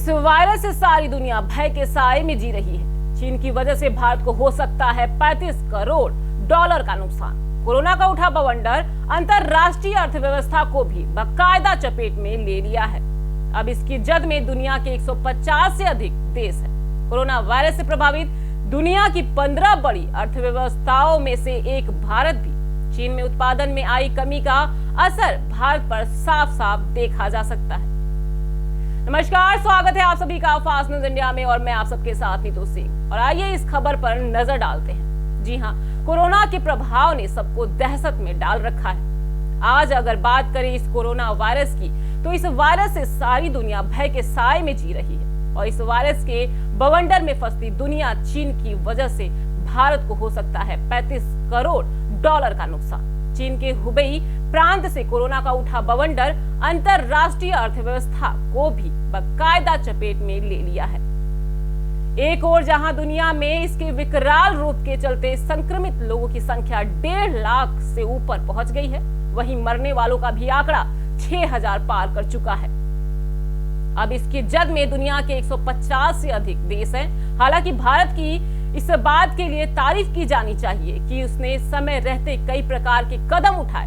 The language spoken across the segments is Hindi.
इस वायरस से सारी दुनिया भय के साए में जी रही है। चीन की वजह से भारत को हो सकता है 35 करोड़ डॉलर का नुकसान। कोरोना का उठा बवंडर अंतरराष्ट्रीय अर्थव्यवस्था को भी बाकायदा चपेट में ले लिया है। अब इसकी जद में दुनिया के 150 से अधिक देश है। कोरोना वायरस से प्रभावित दुनिया की 15 बड़ी अर्थव्यवस्थाओं में से एक भारत भी। चीन में उत्पादन में आई कमी का असर भारत पर साफ साफ देखा जा सकता है। नमस्कार, स्वागत है आप सभी का फास्ट न्यूज इंडिया में और मैं आप सबके साथ नीतू सिंह। और आइए इस खबर पर नजर डालते हैं। जी हां, कोरोना के प्रभाव ने सबको दहशत में डाल रखा है। आज अगर बात करें इस कोरोना वायरस की, तो इस वायरस से सारी दुनिया भय के साए में जी रही है और इस वायरस के बवंडर में फंसती दुनिया चीन की वजह से भारत को हो सकता है 35 करोड़ डॉलर का नुकसान। चीन के हुबेई प्रांत से कोरोना का उठा बवंडर अंतरराष्ट्रीय अर्थव्यवस्था को भी बाकायदा चपेट में ले लिया है। एक ओर जहां दुनिया में इसके विकराल रूप के चलते संक्रमित लोगों की संख्या 1.5 लाख से ऊपर पहुंच गई है, वहीं मरने वालों का भी आंकड़ा 6000 पार कर चुका है। अब इसकी जद में दुनिया के 150 से अधिक देश हैं। हालांकि भारत की इस बात के लिए तारीफ की जानी चाहिए कि उसने समय रहते कई प्रकार के कदम उठाए।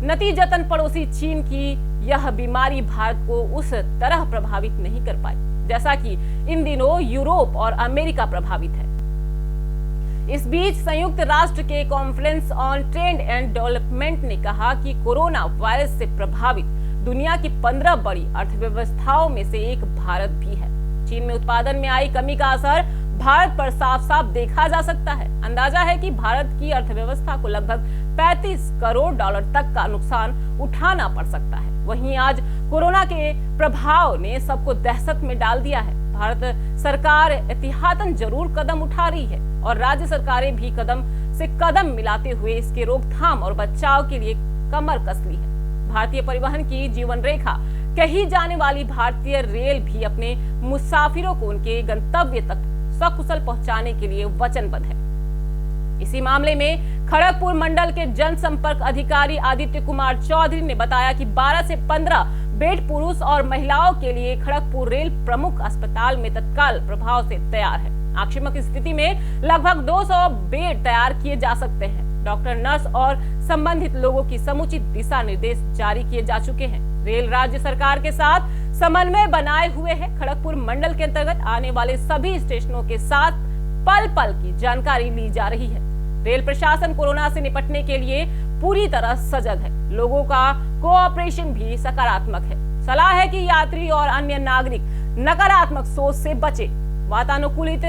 नतीजतन पड़ोसी चीन की यह बीमारी भारत को उस तरह प्रभावित नहीं कर पाई जैसा कि इन दिनों यूरोप और अमेरिका प्रभावित है। इस बीच संयुक्त राष्ट्र के conference on trade and development ने कहा कि कोरोना वायरस से प्रभावित दुनिया की 15 बड़ी अर्थव्यवस्थाओं में से एक भारत भी है। चीन में उत्पादन में आई कमी का असर भारत पर साफ साफ देखा जा सकता है। अंदाजा है कि भारत की अर्थव्यवस्था को लगभग 35 करोड़ डॉलर तक का नुकसान उठाना पड़ सकता है। वहीं आज कोरोना के प्रभाव ने सबको दहशत में डाल दिया है। भारत सरकार एहतियातन जरूर कदम उठा रही है और राज्य सरकारें भी कदम से कदम मिलाते हुए इसके रोकथाम और बचाव के लिए कमर कस ली है। भारतीय परिवहन की जीवन रेखा कही जाने वाली भारतीय रेल भी अपने मुसाफिरों को उनके गंतव्य तक सकुशल पहुंचाने के लिए वचनबद्ध है। इसी मामले में खड़गपुर मंडल के जनसंपर्क अधिकारी आदित्य कुमार चौधरी ने बताया कि 12 से 15 बेड पुरुष और महिलाओं के लिए खड़गपुर रेल प्रमुख अस्पताल में तत्काल प्रभाव से तैयार है। आकस्मिक स्थिति में लगभग 200 बेड तैयार किए जा सकते हैं। डॉक्टर, नर्स और संबंधित लोगों की समुचित दिशा निर्देश जारी किए जा चुके हैं। रेल राज्य सरकार के साथ समन्वय बनाए हुए है। खड़गपुर मंडल के अंतर्गत आने वाले सभी स्टेशनों के साथ पल पल की जानकारी ली जा रही है। रेल प्रशासन कोरोना से निपटने के लिए पूरी तरह सजग है। लोगों का कोऑपरेशन भी सकारात्मक है। सलाह है कि यात्री और अन्य नागरिक नकारात्मक सोच से बचे। वातानुकूलित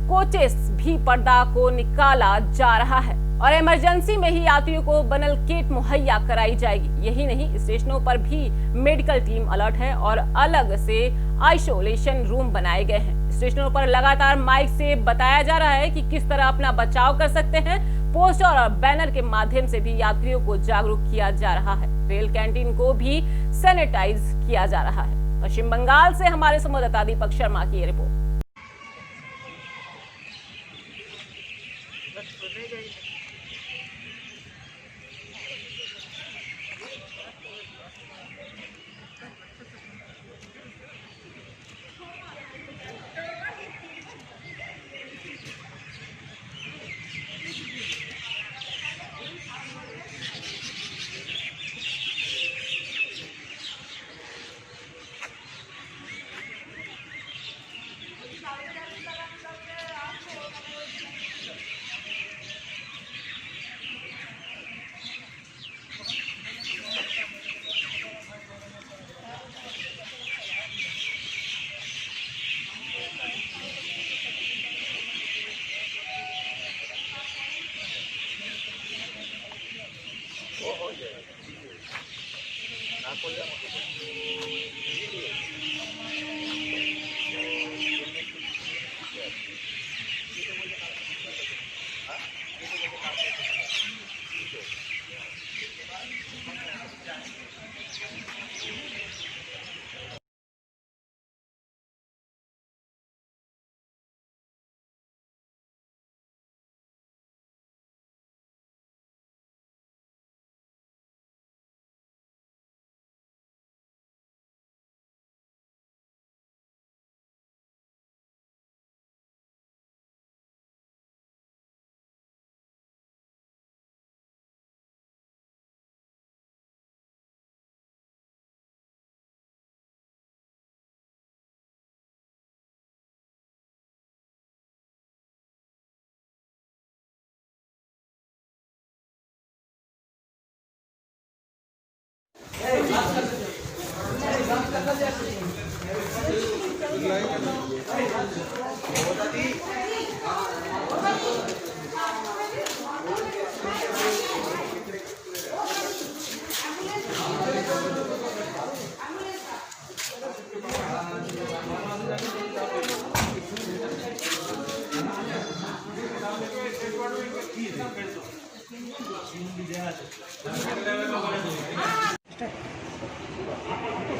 कोचेस भी पर्दा को निकाला जा रहा है और इमरजेंसी में ही यात्रियों को बनल किट मुहैया कराई जाएगी। यही नहीं, स्टेशनों पर भी मेडिकल टीम अलर्ट है और अलग से आइसोलेशन रूम बनाए गए हैं। स्टेशनों पर लगातार माइक से बताया जा रहा है कि किस तरह अपना बचाव कर सकते हैं। पोस्टर और बैनर के माध्यम से भी यात्रियों को जागरूक किया जा रहा है। रेल कैंटीन को भी सैनिटाइज किया जा रहा है। पश्चिम बंगाल से हमारे संवाददाता दीपक शर्मा की रिपोर्ट।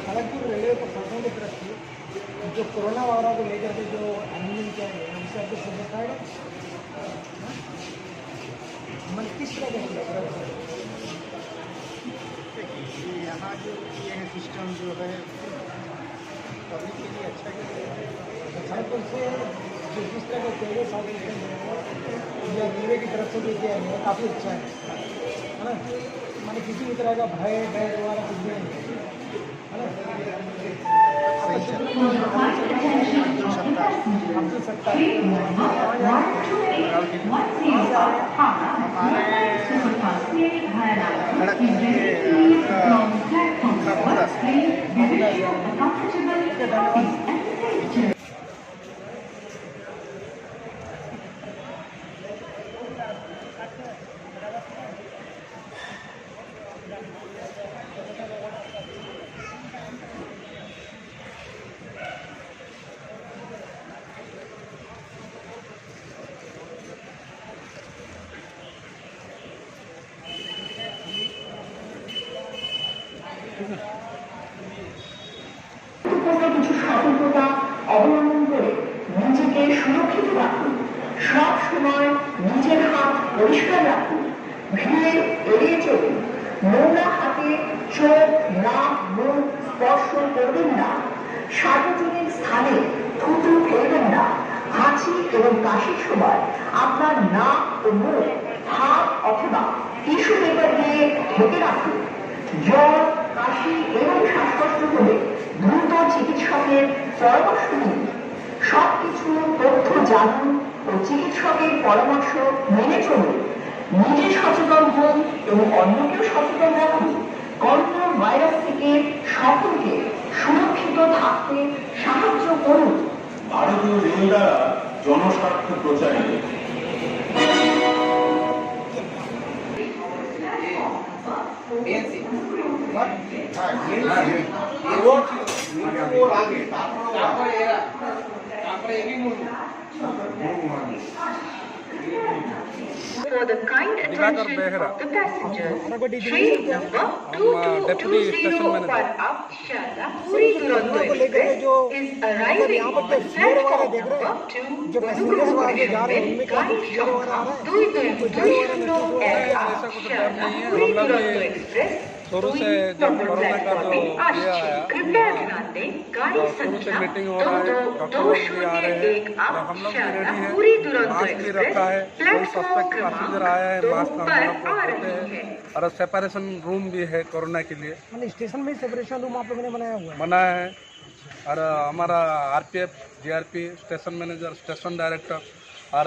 खड़गपुर रेलवे प्रशासन की तरफ से जो कोरोना वायरस को लेकर के जो एम्बुलेंस है उससे आपको समझाया है मन किस तरह का यहाँ जो ये है सिस्टम जो है पब्लिक के लिए अच्छा है। खड़गपुर से जो जिस तरह का केवल साथ या रेलवे की तरफ से जो किया है काफ़ी अच्छा है ना। माने किसी भी तरह का भय डर वगैरह कुछ भी नहीं है ना। अब्दुल सत्तार কিছু সতর্কতা অবলম্বন করে নিজেকে সুরক্ষিত রাখুন। সব সময় নিজের হাত পরিষ্কার রাখুন। ভিড় এড়িয়ে চলুন। নোংরা হাতে চোখ নাক মুখ স্পর্শ করবেন না। সার্বজনীন স্থানে থুতু ফেলবেন না। হাঁচি এবং কাশির সময় আপনার নাক ও মুখ হাত অথবা টিস্যু পেপার দিয়ে ঢেকে রাখুন। জ্বর কাশি এবং শ্বাসকষ্ট হলে দ্রুত চিকিৎসকের পরামর্শ নিন। সবকিছু তথ্য জানুন ও চিকিৎসকের পরামর্শ মেনে চলুন। নিজে সচেতন হন এবং অন্যকেও সচেতন রাখুন। করোনা ভাইরাস থেকে সকলকে সুরক্ষিত থাকতে সাহায্য করুন। ভারতীয় রেল দ্বারা জনস্বার্থ প্রচারিত For the kind attention of the passengers, train number 2220 पर अब शारदा पूरी Duronto express is arriving on platform number 2 Durgapur railway गाड़ी संख्या 2220 एयर शारदा पूरी दुरंतो एक्सप्रेस शुरू से जब कोरोना का जो ये आया कृपया ध्यान दें गाड़ी संख्या 2220 अब शारदा पूरी दुरंतो एक्सप्रेस प्लेटफॉर्म पैसेंजर आया है मास्क हम लोग होते हैं और सेपरेशन रूम भी है कोरोना के लिए। मतलब स्टेशन में सेपरेशन रूम आप लोगों ने बनाया हुआ है? बनाया है और हमारा RPF GRP station manager station director और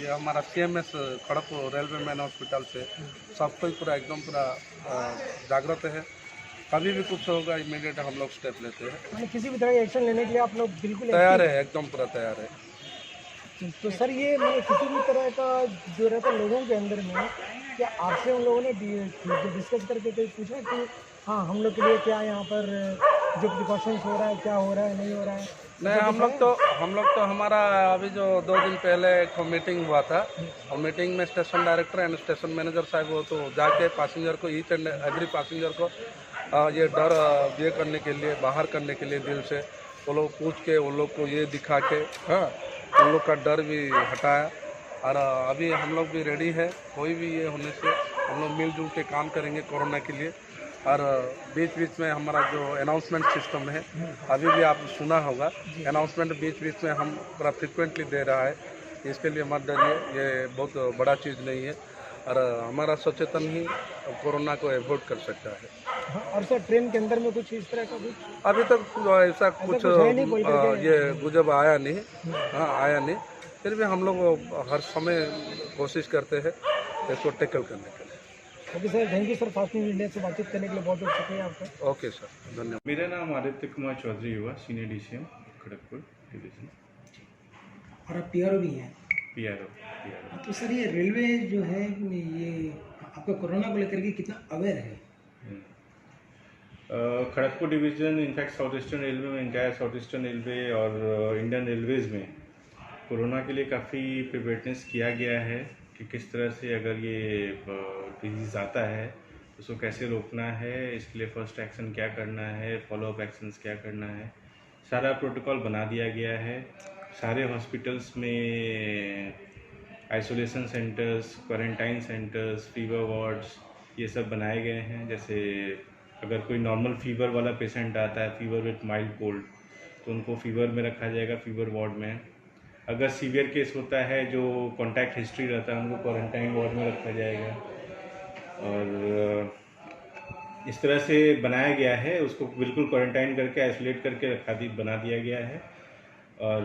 ये हमारा CMS Kharagpur railway man hospital से सबको पूरा एकदम पूरा जागृत है। कभी भी कुछ होगा इमीडिएट हम लोग स्टेप लेते हैं। मतलब किसी भी तरह का एक्शन लेने के लिए आप लोग बिल्कुल तैयार है, एकदम पूरा तैयार है। तो सर ये मतलब किसी भी तरह का जो रहता है लोगों के अंदर में क्या आपसे उन लोगों ने डिस्कस करके कोई पूछा कि हाँ हम लोग के लिए क्या यहाँ पर जो प्रिकॉशंस हो रहा है क्या हो रहा है नहीं हो रहा है? नहीं हम लोग तो हमारा अभी जो 2 दिन पहले एक मीटिंग हुआ था और मीटिंग में station director and station manager साहब वो तो जाके पैसेंजर को ईच एंड एवरी पैसेंजर को ये डर ये करने के लिए बाहर करने के लिए दिल से वो लोग पूछ के उन लोग को ये दिखा के हाँ उन लोग का डर भी हटाया और अभी हम लोग भी रेडी है। कोई भी ये होने से हम लोग मिलजुल के काम करेंगे कोरोना के लिए। और बीच बीच में हमारा जो अनाउंसमेंट सिस्टम है अभी भी आप सुना होगा अनाउंसमेंट बीच बीच में हम पूरा फ्रिक्वेंटली दे रहा है। इसके लिए मत डरिए, ये बहुत बड़ा चीज़ नहीं है और हमारा सचेतन ही कोरोना को अवॉइड कर सकता है। और सर ट्रेन के अंदर में कुछ इस तरह का कुछ अभी तक ऐसा कुछ ये गुजब आया नहीं। हाँ आया नहीं, फिर भी हम लोग हर समय कोशिश करते हैं इसको टैकल करने के लिए। Okay sir, thank you sir, fast news India से बातचीत करने के लिए बहुत बहुत शुक्रिया आपका। ओके सर, धन्यवाद। मेरा नाम आदित्य कुमार चौधरी हुआ, सीनियर DCM खड़गपुर डिवीजन, और आप PRO भी हैं। PRO। तो सर ये रेलवे जो है ये आपका कोरोना को लेकर के कितना अवेयर है? Kharagpur division in fact south eastern railway में, इंटायर साउथ ईस्टर्न रेलवे और इंडियन रेलवेज़ में कोरोना के लिए काफ़ी प्रिपेयर्डनेस किया गया है कि किस तरह से अगर ये डिजीज़ आता है तो उसको कैसे रोकना है, इसके लिए फर्स्ट एक्शन क्या करना है, फॉलोअप एक्शंस क्या करना है, सारा प्रोटोकॉल बना दिया गया है। सारे हॉस्पिटल्स में isolation centres, quarantine centres, fever wards ये सब बनाए गए हैं। जैसे अगर कोई नॉर्मल फीवर वाला पेशेंट आता है, फीवर विथ माइल्ड कोल्ड, तो उनको फीवर में रखा जाएगा, फीवर वार्ड में। अगर सीवियर केस होता है, जो कॉन्टैक्ट हिस्ट्री रहता है, उनको क्वारंटाइन वार्ड में रखा जाएगा। और इस तरह से बनाया गया है, उसको बिल्कुल क्वारंटाइन करके आइसोलेट करके बना दिया गया है। और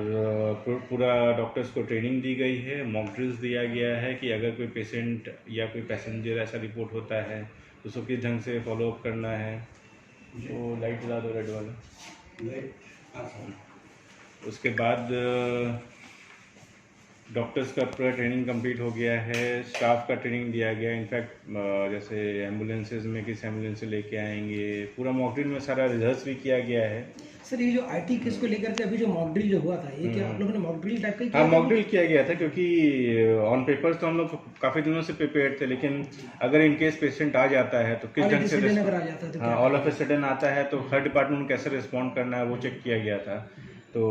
पूरा डॉक्टर्स को ट्रेनिंग दी गई है, मॉक ड्रिल्स दिया गया है कि अगर कोई पेशेंट या कोई पैसेंजर ऐसा रिपोर्ट होता है तो उसको किस ढंग से फॉलोअप करना है। वो लाइट जला दो, रेड वाला। उसके बाद डॉक्टर्स का पूरा ट्रेनिंग कंप्लीट हो गया है, स्टाफ का ट्रेनिंग दिया गया है। इनफैक्ट जैसे एम्बुलेंसेज में किस एम्बुलेंस से लेके आएंगे, पूरा मॉक ड्रिल में सारा रिहर्स भी किया गया है। सर ये जो IT केस को लेकर के अभी जो मॉक ड्रिल जो हुआ था, ये क्या आप लोगों ने मॉक ड्रिल टाइप का ही किया हाँ, था? मॉक ड्रिल किया गया था क्योंकि ऑन पेपर्स तो हम लोग काफ़ी दिनों से प्रिपेयर्ड थे, लेकिन अगर इन केस पेशेंट आ जाता है तो किस ढंग से अगर आ जाता है तो हाँ, ऑल ऑफ ए सडन आता है तो हर डिपार्टमेंट कैसे रिस्पॉन्ड करना है वो चेक किया गया था। तो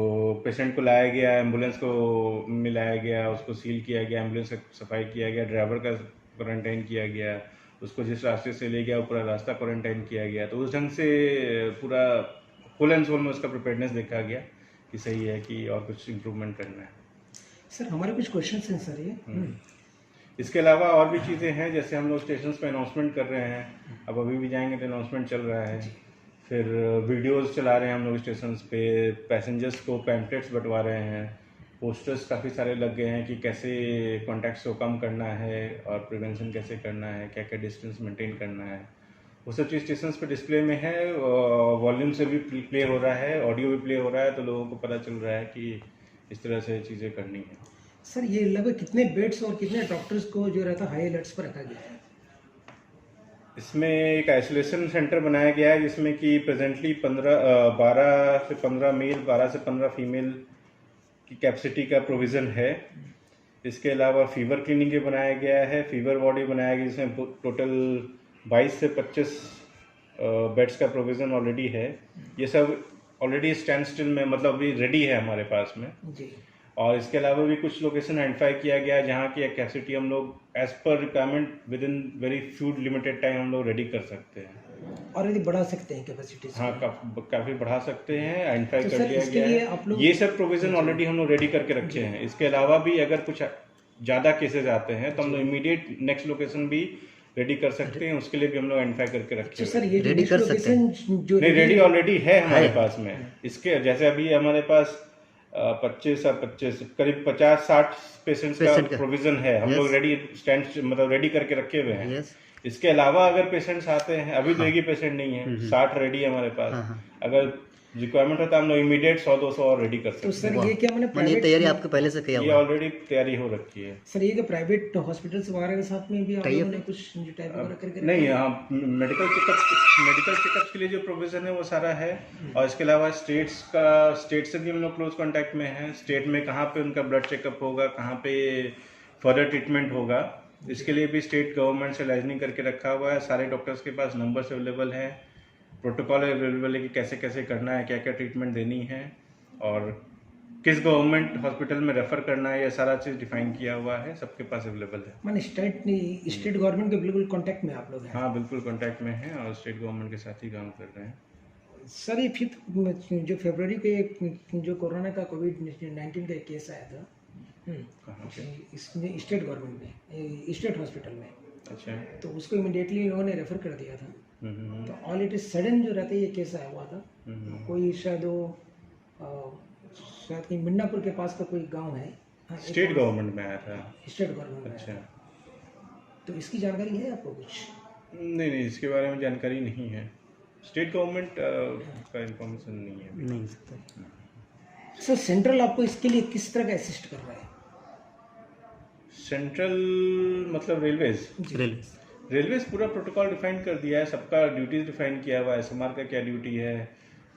पेशेंट को लाया गया, एम्बुलेंस को मिलाया गया, उसको सील किया गया, एम्बुलेंस का सफाई किया गया, ड्राइवर का क्वारंटाइन किया गया, उसको जिस रास्ते से ले गया वो पूरा रास्ता क्वारंटाइन किया गया। तो उस ढंग से पूरा फुल एंड सोल में उसका प्रिपेयर्डनेस देखा गया कि सही है कि और कुछ इम्प्रूवमेंट करना है। सर हमारे कुछ क्वेश्चंस हैं सर ये। इसके अलावा और भी चीज़ें हैं, जैसे हम लोग स्टेशन पे अनाउंसमेंट कर रहे हैं, अब अभी भी जाएंगे तो अनाउंसमेंट चल रहा है। फिर वीडियोस चला रहे हैं हम लोग स्टेशन पे, पैसेंजर्स को पैम्पलेट्स बंटवा रहे हैं, पोस्टर्स काफ़ी सारे लग गए हैं कि कैसे कॉन्टैक्ट्स को कम करना है और प्रिवेंशन कैसे करना है, क्या क्या डिस्टेंस मेंटेन करना है, वो सब चीज़ स्टेशन पे डिस्प्ले में है। वॉल्यूम से भी प्ले हो रहा है, ऑडियो भी प्ले हो रहा है, तो लोगों को पता चल रहा है कि इस तरह से चीज़ें करनी है। सर ये लगभग कितने बेड्स और कितने डॉक्टर्स को जो रहता हाई अलर्ट्स पर रखा गया है? इसमें एक आइसोलेशन सेंटर बनाया गया है जिसमें कि प्रेजेंटली 12 से 15 मेल, 12 से 15 फीमेल की कैपेसिटी का प्रोविज़न है। इसके अलावा फीवर क्लिनिक भी बनाया गया है, फीवर वार्ड भी बनाया गया जिसमें टोटल 22 से 25 बेड्स का प्रोविज़न ऑलरेडी है। ये सब ऑलरेडी स्टैंड स्टिल में, मतलब अभी रेडी है हमारे पास में जी। और इसके अलावा भी कुछ लोकेशन आइडेंटिफाई किया गया है जहाँ की कैपेसिटी हम लोग as per requirement within very few limited time हम लोग रेडी कर सकते हैं और यदि बढ़ा सकते हैं कैपेसिटी? हाँ, काफ़ी बढ़ा सकते हैं, आइडेंटिफाई तो कर सर, लिया इसके गया लिए है। आप लोग- ये सब प्रोविज़न ऑलरेडी हम लोग रेडी करके रखे हैं। इसके अलावा भी अगर कुछ ज़्यादा केसेस आते हैं तो हम लोग इमीडिएट नेक्स्ट लोकेशन भी रेडी कर सकते हैं, उसके लिए भी हम लोग आइडेंटिफाई करके रखे तो हैं। सर ये जो रेडी कर सकते हैं। लोकेशन जो नहीं, रेडी ऑलरेडी है हमारे पास में। इसके जैसे अभी हमारे पास 25 करीब 50-60 पेशेंट्स का पेशेंट का। प्रोविजन है, हम Yes. लोग रेडी स्टैंड मतलब रेडी करके रखे हुए हैं। यस। इसके अलावा अगर पेशेंट्स आते हैं, अभी तो एक ही पेशेंट नहीं है, 60 रेडी है हमारे पास। हाँ। अगर रिक्वायरमेंट होता है हम लोग इमीडिएट 100-200 और रेडी कर तो सकते सर हैं। ये क्या मैंने माने ये तैयारी आपके पहले से किया ये हुआ है। ऑलरेडी तैयारी हो रखी है। सर ये कि प्राइवेट हॉस्पिटल्स वगैरह के साथ में भी आप Tie-up? लोगों ने कुछ टाइप वगैरह करके नहीं, हाँ, मेडिकल चेकअप्स के लिए जो प्रोविज़न है वो सारा है। और इसके अलावा स्टेट से भी हम लोग क्लोज कांटेक्ट में हैं। स्टेट में कहाँ पे उनका ब्लड चेकअप होगा, कहाँ पे फर्दर ट्रीटमेंट होगा, इसके लिए भी स्टेट गवर्नमेंट से लाइजनिंग करके रखा हुआ है। सारे डॉक्टर्स के पास नंबर्स अवेलेबल है, प्रोटोकॉल अवेलेबल है कि कैसे कैसे करना है, क्या क्या ट्रीटमेंट देनी है और किस गवर्नमेंट हॉस्पिटल में रेफर करना है, ये सारा चीज़ डिफाइन किया हुआ है, सबके पास अवेलेबल है। मैंने स्टेट गवर्नमेंट के बिल्कुल कांटेक्ट में आप लोग हैं? हाँ, बिल्कुल कांटेक्ट में हैं और स्टेट गवर्नमेंट के साथ ही काम कर रहे हैं। सर ये 5 जो फरवरी के जो कोरोना का कोविड-19 का केस आया था, कहाँ पे? इसमें स्टेट गवर्नमेंट में, स्टेट हॉस्पिटल में, अच्छा। तो उसको इमिडिएटली इन्होंने रेफर कर दिया था। हम्म। तो ऑल इट इज सडन जो रहता है ये केस आया हुआ था। कोई शायद कहीं मिदनापुर के पास का कोई गांव है। हाँ, स्टेट गवर्नमेंट में आया था। स्टेट गवर्नमेंट में अच्छा। आया था। तो इसकी जानकारी है आपको कुछ? नहीं, इसके बारे में जानकारी नहीं है। स्टेट गवर्नमेंट का इन्फॉर्मेशन नहीं है। नहीं सकता। सर सेंट्रल आपको इसके लिए किस तरह का असिस्ट कर रहा है? सेंट्रल मतलब रेलवेज रेलवे पूरा प्रोटोकॉल डिफाइन कर दिया है, सबका ड्यूटीज डिफाइन किया हुआ है। एसएमआर का क्या ड्यूटी है,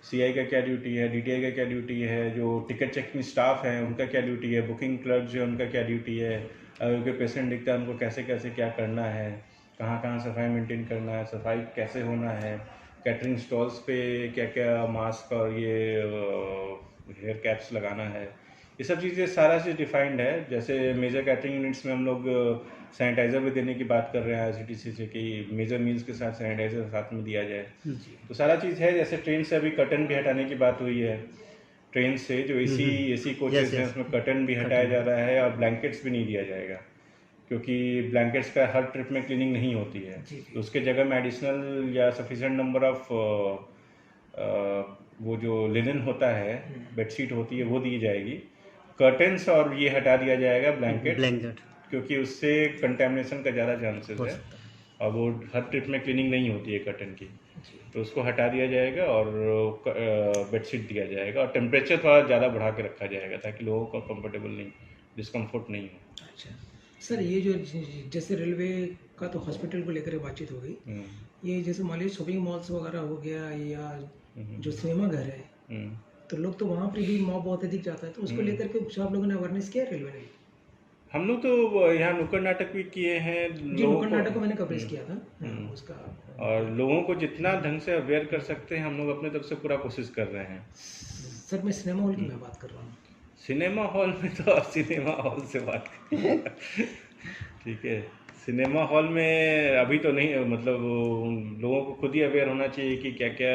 सीआई का क्या ड्यूटी है, डीटीआई का क्या ड्यूटी है, जो टिकट चेकिंग स्टाफ है उनका क्या ड्यूटी है, बुकिंग क्लर्क जो है उनका क्या ड्यूटी है, अगर कोई पेशेंट दिखता है उनको कैसे कैसे क्या करना है, कहाँ कहाँ सफाई मेंटेन करना है, सफाई कैसे होना है, कैटरिंग स्टॉल्स पे क्या क्या मास्क और ये हेयर कैप्स लगाना है, ये सब चीज़ें सारा चीज़ डिफाइंड है। जैसे मेजर कैटरिंग यूनिट्स में हम लोग सैनिटाइज़र भी देने की बात कर रहे हैं आईसीटीसी से कि मेजर मील्स के साथ सैनिटाइज़र साथ में दिया जाए। तो सारा चीज़ है। जैसे ट्रेन से अभी कर्टन भी हटाने की बात हुई है, ट्रेन से जो एसी कोचेस हैं उसमें कर्टन भी हटाया जा रहा है और ब्लैंकेट्स भी नहीं दिया जाएगा, क्योंकि ब्लैंकेट्स का हर ट्रिप में क्लीनिंग नहीं होती है। तो उसके जगह में एडिशनल या सफिशेंट नंबर ऑफ वो जो लिनन होता है, बेडशीट होती है, वो दी जाएगी। कर्टन्स और ये हटा दिया जाएगा ब्लैंकेट, क्योंकि उससे कंटेमिनेशन का ज़्यादा चांसेस है और वो हर ट्रिप में क्लीनिंग नहीं होती है कर्टन की, तो उसको हटा दिया जाएगा और बेडशीट दिया जाएगा और टेम्परेचर थोड़ा ज़्यादा बढ़ा के रखा जाएगा ताकि लोगों को कंफर्टेबल नहीं, डिस्कम्फर्ट नहीं हो। अच्छा सर, ये जो जैसे रेलवे का तो हॉस्पिटल को लेकर बातचीत हो गई, ये जैसे मान लीजिए शॉपिंग मॉल्स वगैरह हो गया या जो सिनेमा घर है, तो लोग तो वहाँ पर भी मॉब बहुत अधिक जाता है, तो उसको लेकर के कुछ आप लोगों ने अवेयरनेस किया रेलवे ने? हम लोग तो यहाँ नुक्कड़ नाटक भी किए हैं। जी, नुक्कड़ नाटक को मैंने कवरेज किया था उसका, और लोगों को जितना ढंग से अवेयर कर सकते हैं हम लोग अपने तरफ से पूरा कोशिश कर रहे हैं। सर मैं सिनेमा हॉल की मैं बात कर रहा हूँ। सिनेमा हॉल में तो आप सिनेमा हॉल से बात करिए। ठीक है, सिनेमा हॉल में अभी तो नहीं, मतलब लोगों को खुद ही अवेयर होना चाहिए कि क्या क्या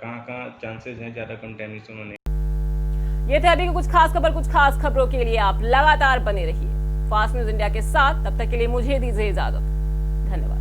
कहाँ कहाँ चांसेस हैं ज़्यादा कंटेमिनेशन होने। ये थे अभी की कुछ खास खबर। कुछ खास खबरों के लिए आप लगातार बने रहिए फास्ट न्यूज इंडिया के साथ। तब तक के लिए मुझे दीजिए इजाजत। धन्यवाद।